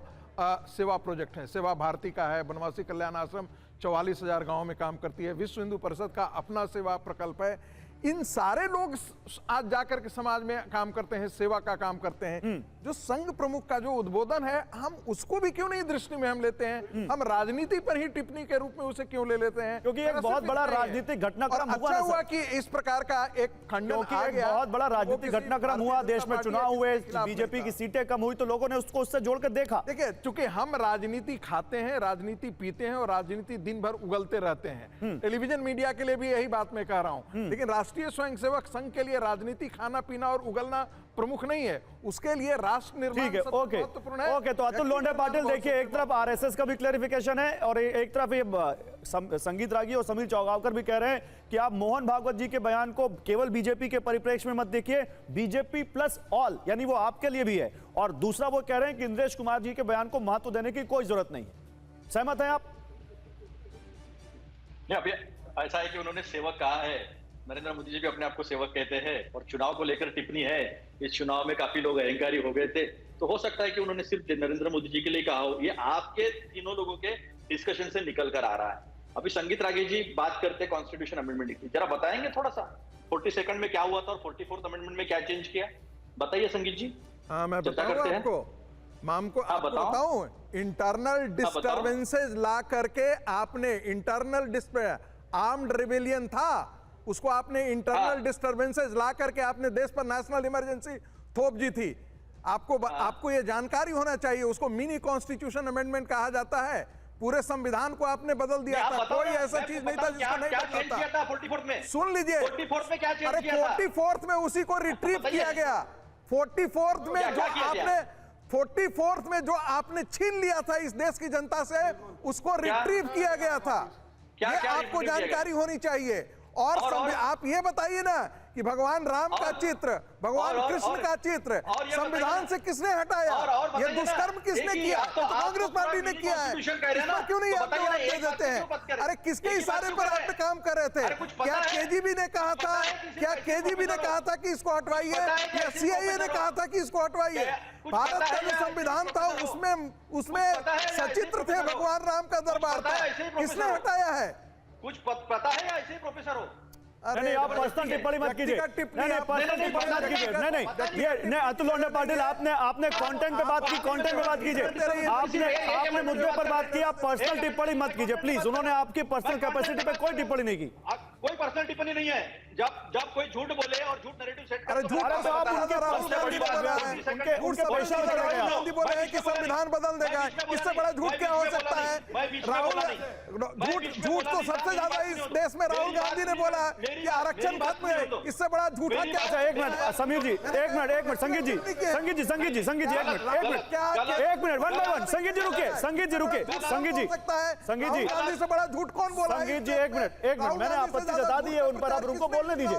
सेवा प्रोजेक्ट हैं। सेवा भारती का है, बनवासी कल्याण आश्रम 44,000 गांवों में काम करती है, विश्व हिंदू परिषद का अपना सेवा प्रकल्प है। इन सारे लोग आज जाकर के समाज में काम करते हैं, सेवा का काम करते हैं। जो संघ प्रमुख का जो उद्बोधन है, हम उसको भी क्यों नहीं दृष्टि में हम लेते हैं? हम राजनीति पर ही टिप्पणी के रूप में उसे क्यों ले लेते हैं? क्योंकि एक बहुत बड़ा राजनीतिक घटनाक्रम हुआ अच्छा हुआ कि इस प्रकार का एक खंडन आ गया। बहुत बड़ा राजनीतिक घटनाक्रम हुआ, देश में चुनाव हुए, बीजेपी की सीटें कम हुई तो लोगों ने उसको उससे जोड़कर देखा। देखिए, चूंकि हम राजनीति खाते हैं, राजनीति पीते हैं और राजनीति दिन भर उगलते रहते हैं। टेलीविजन मीडिया के लिए भी यही बात मैं कह रहा हूं, लेकिन राष्ट्रीय स्वयंसेवक संघ के लिए राजनीति खाना पीना और उगलना प्रमुख नहीं है, उसके लिए राष्ट्र निर्माण ठीक है। ओके महत्वपूर्ण है। ओके, तो अतुल लोंढे पाटिल, देखिए एक तरफ आरएसएस का भी क्लैरिफिकेशन है और एक तरफ ये संगीत रागी और समीर चौगावकर भी कह रहे हैं कि आप मोहन भागवत जी के बयान को केवल बीजेपी के परिप्रेक्ष्य में मत देखिए, बीजेपी प्लस ऑल, यानी वो आपके लिए भी है। और दूसरा वो कह रहे हैं कि इंद्रेश कुमार जी के बयान को महत्व देने की कोई जरूरत नहीं है। सहमत हैं आप? अभी ऐसा है कि उन्होंने सेवक कहा है, नरेंद्र मोदी जी भी अपने आप को सेवक कहते हैं और चुनाव को लेकर टिप्पणी है, इस चुनाव में काफी लोग अहंकारी हो गए थे, तो हो सकता है कि उन्होंने सिर्फ नरेंद्र मोदी जी के लिए कहा हो। ये आपके तीनों लोगों के डिस्कशन से निकल कर आ रहा है। अभी संगीत रागी जी बात करते हैं कॉन्स्टिट्यूशन अमेंडमेंट की, जरा बताएंगे थोड़ा सा 42nd में क्या हुआ था और 44th अमेंडमेंट में क्या चेंज किया, बताइए संगीत जी। हाँ, मैं बताऊंगा आपको बताऊं। इंटरनल डिस्टर्बेंसेस ला करके आपने आर्म्ड रिबेलियन था, उसको आपने इंटरनल डिस्टर्बेंसेस ला करके आपने देश पर नेशनल इमरजेंसी थोप दी थी। आपको ये जानकारी होना चाहिए, उसको मिनी कॉन्स्टिट्यूशन अमेंडमेंट कहा जाता है। पूरे संविधान को आपने बदल दिया था, कोई ऐसा चीज नहीं था जिसको नहीं पता था। 44th में सुन लीजिए, 44th में क्या चेंज किया था? 44th में उसी को रिट्रीव किया गया। 44th में जो आपने छीन लिया था इस देश की जनता से, उसको रिट्रीव किया गया था। ये आपको जानकारी होनी चाहिए। और आप ये बताइए ना कि भगवान राम का चित्र, भगवान कृष्ण का चित्र संविधान से किसने हटाया? ये दुष्कर्म किसने किया? तो कांग्रेस पार्टी ने किया है। इसमें क्यों नहीं आप जवाब दे देते हैं? अरे किसके इशारे पर आप काम कर रहे थे? क्या केजीबी ने कहा था कि इसको हटवाइए, या सीआईए ने कहा था कि इसको हटवाइए? भारत का जो संविधान था उसमें सचित्र थे, भगवान राम का दरबार था, किसने हटाया है? कुछ पता है या ऐसे ही प्रोफेसर हो? नहीं, आप पर्सनल टिप्पणी मत कीजिए। नहीं, पर्सनल टिप्पणी मत कीजिए। नहीं, अतुल लोंढे पाटिल, आपने कंटेंट पे बात की, कंटेंट पे बात कीजिए। आपने मुद्दे पर बात की, आप पर्सनल टिप्पणी मत कीजिए प्लीज। उन्होंने आपकी पर्सनल कैपेसिटी पे कोई टिप्पणी नहीं की। कोई पर्सनल टिप्पणी नहीं है। जब कोई झूठ बोले और झूठ नैरेटिव सेट करे, झूठ तो आप उनके राहुल गांधी बोले हैं कि संविधान बदल देगा, इससे बड़ा झूठ क्या हो सकता है? झूठ तो सबसे ज्यादा इस देश में राहुल गांधी ने बोला कि आरक्षण खत्म है, इससे बड़ा झूठा क्या? अच्छा, एक मिनट समीर जी, एक मिनट संगीत जी, एक मिनट, वन बाय वन। संगीत जी रुके, संगीत जी गांधी से बड़ा झूठ कौन बोला? संगीत जी एक मिनट, मैंने आपत्ति जता दी है उन पर, आप उनको बोलने दीजिए।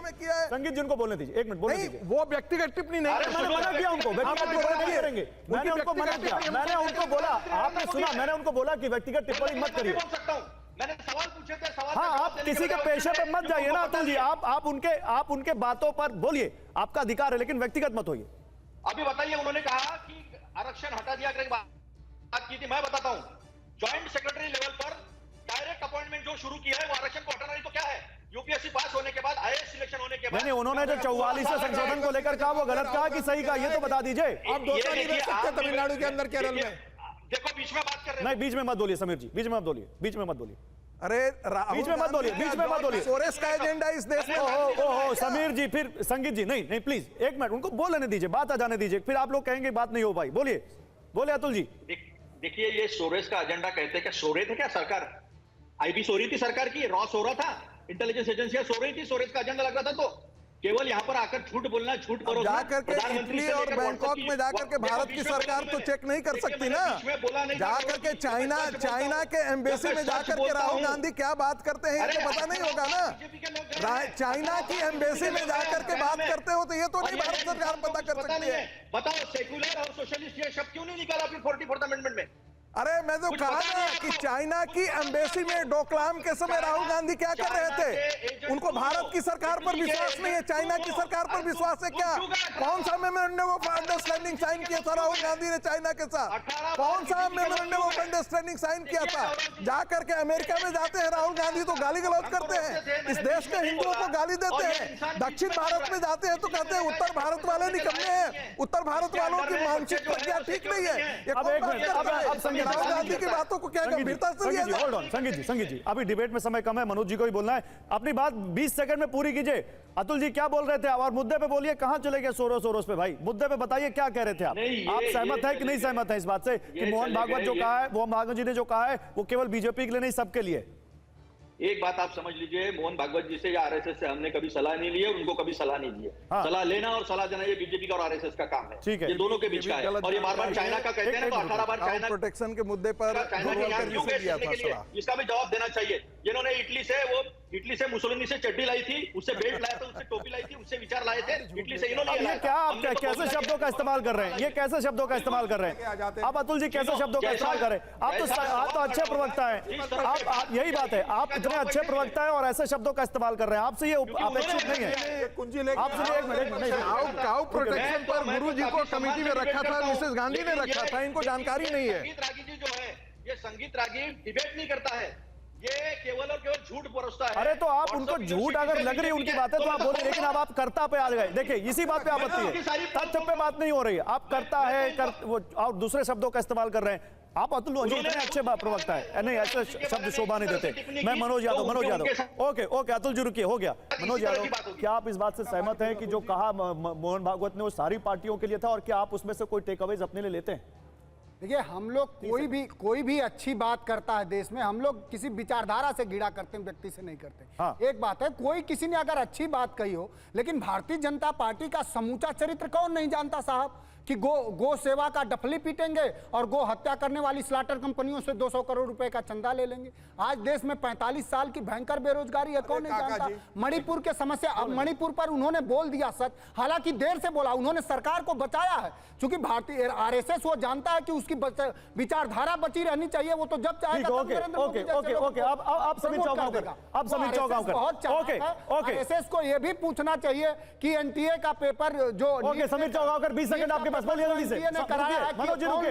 संगीत जी उनको बोलने दीजिए, एक मिनट बोलने दीजिए। वो व्यक्तिगत टिप्पणी नहीं, मैंने मना किया उनको, व्यक्तिगत टिप्पणी नहीं करेंगे। मैंने उनको मना किया, मैंने उनको बोला, आपने सुना, मैंने उनको बोला कि व्यक्तिगत टिप्पणी मत करिए। मैंने सवाल पूछे थे, सवाल हाँ, आप किसी के पेशे पे मत जाइए ना अतुल जी, आप उनके बातों पर बोलिए, आपका अधिकार है, लेकिन व्यक्तिगत मत होइए। अभी बताइए, उन्होंने कहा कि आरक्षण हटा दिया करके बात की थी। मैं बताता हूं, ज्वाइंट सेक्रेटरी लेवल पर डायरेक्ट अपॉइंटमेंट जो शुरू किया है वो आरक्षण को हटाना नहीं तो क्या है? यूपीएससी पास होने के बाद, आईएएस सिलेक्शन होने के बाद, नहीं, उन्होंने जो 44 संशोधन को लेकर कहा वो गलत कहा कि सही कहा, ये तो बता दीजिए। आप दो नहीं रह सकते तमिलनाडु के अंदर, केरल में। देखो, बीच में बात कर रहे हैं। नहीं, बीच में मत बोलिए समीर जी, बीच में मत बोलिए। अरे बीच में मत बोलिए। सोरेस का एजेंडा इस देश में। ओहो समीर जी, फिर संगीत जी, नहीं प्लीज एक मिनट, उनको बोलने दीजिए, बात आ जाने दीजिए, फिर आप लोग कहेंगे बात नहीं हो पाई। बोलिए अतुल जी। देखिए, ये सोरेस का एजेंडा कहते हैं, क्या सो रहे थे क्या सरकार? आईबी सो रही थी सरकार की, रॉ सो रहा था, इंटेलिजेंस एजेंसियां सो रही थी, सोरेस का एजेंडा लग रहा था। तो केवल यहाँ पर आकर झूठ बोलना, झूठ करो जाकर के इटली और बैंकॉक में जाकर के भारत की सरकार तो चेक नहीं कर सकती ना। जाकर के चाइना के एम्बेसी में जाकर के राहुल गांधी क्या बात करते हैं ये तो पता नहीं होगा ना। चाइना की एम्बेसी में जाकर के बात करते हो तो ये तो नहीं भारत सरकार पता कर सकती है। बताओ, सेक्युलर और सोशलिस्ट ये शब्द क्यों नहीं निकाला फिर 44th अमेंडमेंट में? अरे मैं तो कहा ना कि चाइना की एम्बेसी में डोकलाम के समय राहुल गांधी क्या कर रहे थे? उनको भारत की सरकार पर विश्वास नहीं है, चाइना की सरकार पर विश्वास है क्या? कौन सा मेमोरेंडम ऑफ अंडरस्टैंडिंग साइन किया था राहुल गांधी ने चाइना के साथ? कौन सा मेमोरेंडम ऑफ अंडरस्टैंडिंग साइन किया था? जाकर के अमेरिका में जाते हैं राहुल गांधी तो गाली गलौज करते हैं, इस देश के हिंदुओं को गाली देते हैं। दक्षिण भारत में जाते हैं तो कहते हैं उत्तर भारत वाले निकम्मे हैं, उत्तर भारत वालों की मानसिक प्रक्रिया ठीक नहीं है। ये अब कौन एक बात मिनट, कर रहा है? अब संगीत राहुल गांधी की बातों को क्या गंभीरता से लिया जाए? होल्ड ऑन संगीत जी अभी डिबेट में समय कम है, मनोज जी को ही बोलना है, अपनी बात 20 सेकंड में पूरी कीजिए। अतुल जी क्या बोल रहे थे और मुद्दे पे बोलिए, कहां चले गए सोरोस पे? भाई मुद्दे पे बताइए क्या कह रहे थे आप? आप सहमत है कि नहीं सहमत है इस बात से कि मोहन भागवत जो कहा है, मोहन भागवत जी ने जो कहा है वो केवल बीजेपी के लिए नहीं सबके लिए? एक बात आप समझ लीजिए, मोहन भागवत जी से या आरएसएस से हमने कभी सलाह नहीं ली है, उनको कभी सलाह नहीं दी है। हाँ। सलाह लेना और सलाह देना ये बीजेपी का और आरएसएस का काम है। ठीक है। ये दोनों के बीच का है। और ये बार-बार चाइना का कहते हैं ना, तो 18 बार चाइना प्रोटेक्शन के मुद्दे पर चाइना के यहाँ क्यों गए सीखने के लिए, इसका भी जवाब देना चाहिए। जिन्होंने इटली से मुसोलिनी से चड्डी लाई थी, उससे बेल्ट लाया था, उससे टोपी लाई थी, उससे विचार लाए थे, इटली से इन्होंने ये क्या आप कैसे शब्दों का इस्तेमाल कर रहे हैं? ये कैसे शब्दों का इस्तेमाल कर रहे हैं आप? अतुल जी कैसे शब्दों का इस्तेमाल कर रहे हैं? आप तो अच्छे प्रवक्ता हैं, आप यही बात है, आप इतने अच्छे प्रवक्ता हैं और ऐसे शब्दों का इस्तेमाल कर रहे हैं, आपसे ये अपेक्षित नहीं है। कुंजी लेके आपसे एक मिनट, काऊ प्रोटेक्शन पर गुरु जी को कमेटी में रखा था, मिसेस गांधी ने रखा था, इनको जानकारी नहीं है। संगीत रागी जी जो है, ये संगीत रागी डिबेट नहीं करता है, ये केवल और केवल झूठ परोसता है। अरे तो आप उनको झूठ अगर लग रही है उनकी बातें तो आप बोले, लेकिन अब आप कर्ता पे आ गए। देखिए इसी बात पे आपत्ति है, तथ्य पे बात नहीं हो रही है। आप करता है वो और दूसरे शब्दों का इस्तेमाल कर रहे हैं। आप अतुल जी इतने अच्छे प्रवक्ता है, नहीं ऐसे शब्द शोभा नहीं देते। मैं मनोज यादव ओके अतुल जी रुकिए, हो गया। मनोज यादव, क्या आप इस बात से सहमत हैं कि जो कहा मोहन भागवत ने वो सारी पार्टियों के लिए था, और क्या आप उसमें से कोई टेक अवेज अपने लिए लेते हैं? देखिए हम लोग कोई भी अच्छी बात करता है देश में, हम लोग किसी विचारधारा से घृणा करते हैं, व्यक्ति से नहीं करते। हाँ। एक बात है, कोई किसी ने अगर अच्छी बात कही हो, लेकिन भारतीय जनता पार्टी का समूचा चरित्र कौन नहीं जानता साहब, कि गो सेवा का डफली पीटेंगे और गो हत्या करने वाली स्लाटर कंपनियों से 200 करोड़ रुपए का चंदा ले लेंगे। आज देश में 45 साल की भयंकर बेरोजगारी है, कौन नहीं जानता। मणिपुर के समस्या, अब मणिपुर पर उन्होंने बोल दिया सच, हालांकि देर से बोला, उन्होंने सरकार को बचाया है, क्योंकि भारतीय आरएसएस वो जानता है कि उसकी विचारधारा बची रहनी चाहिए, वो तो जब चाहेगा तब नरेंद्र मोदी जैसे लोगों को आप समीर चौगांवकर आरएसएस को ये भी पूछना चाहिए कि एनटीए का पेपर जो समीर चौगांवकर 20 सेकंड आपके पास, बोलिए जल्दी से। मनोज जी रुकिए,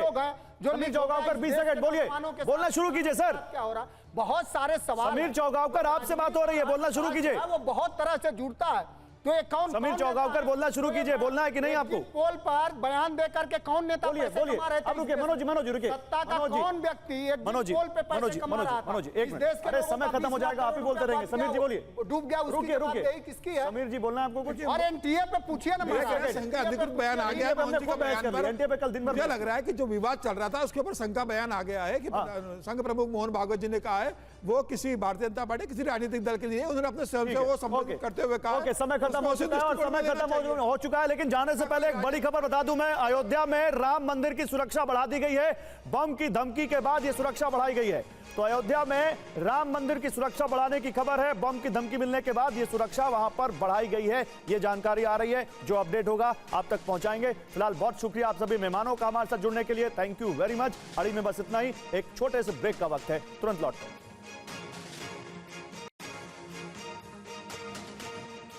जो समीर चौगांवकर 20 सेकंड बोलिए, बोलना शुरू कीजिए सर। क्या हो रहा, बहुत सारे सवाल। समीर चौगांवकर आपसे बात हो रही है, बोलना शुरू कीजिए। वो बहुत तरह से जुड़ता है, तो ये कौन? समीर चौगांवकर बोलना शुरू कीजिए, बोलना है कि नहीं आपको? पोल पर बयान दे करके कौन नेता बोलिए बोलिए, अब रुकिए मनोज जी रुकिए। सत्ता का कौन व्यक्ति एक पोल पे पैसे कमा रहा था? मनोज एक मिनट, अरे समय खत्म हो जाएगा, आप ही बोलते रहेंगे। समीर जी बोलिए, डूब गया, रुकिए किसकी है? समीर जी बोलना है आपको कुछ? और एनटीए पे पूछिए ना, संघ का अधिकृत बयान आ गया है मोहन जी का बयान पर। एनटीए पे कल दिन भर मुझे लग रहा है कि जो विवाद चल रहा था उसके ऊपर संघ का बयान आ गया है कि संघ प्रमुख मोहन भागवत जी ने कहा है वो किसी भारतीय जनता पार्टी किसी राजनीतिक दल के लिए, उन्होंने अपने स्वयं से वो संबोधित करते हुए कहा। समय खत्म हो चुका है और समय खत्म हो चुका है, लेकिन जाने से पहले एक बड़ी खबर बता दूं मैं, अयोध्या में राम मंदिर की सुरक्षा बढ़ा दी गई है। बम की धमकी के बाद यह सुरक्षा बढ़ाई गई है। तो अयोध्या में राम मंदिर की सुरक्षा बढ़ाने की खबर है, बम की धमकी मिलने के बाद यह सुरक्षा वहां पर बढ़ाई गई है। यह जानकारी आ रही है, जो अपडेट होगा आप तक पहुंचाएंगे। फिलहाल बहुत शुक्रिया आप सभी मेहमानों का हमारे साथ जुड़ने के लिए, थैंक यू वेरी मच। अड़ी में बस इतना ही, एक छोटे से ब्रेक का वक्त है, तुरंत लौटते हैं।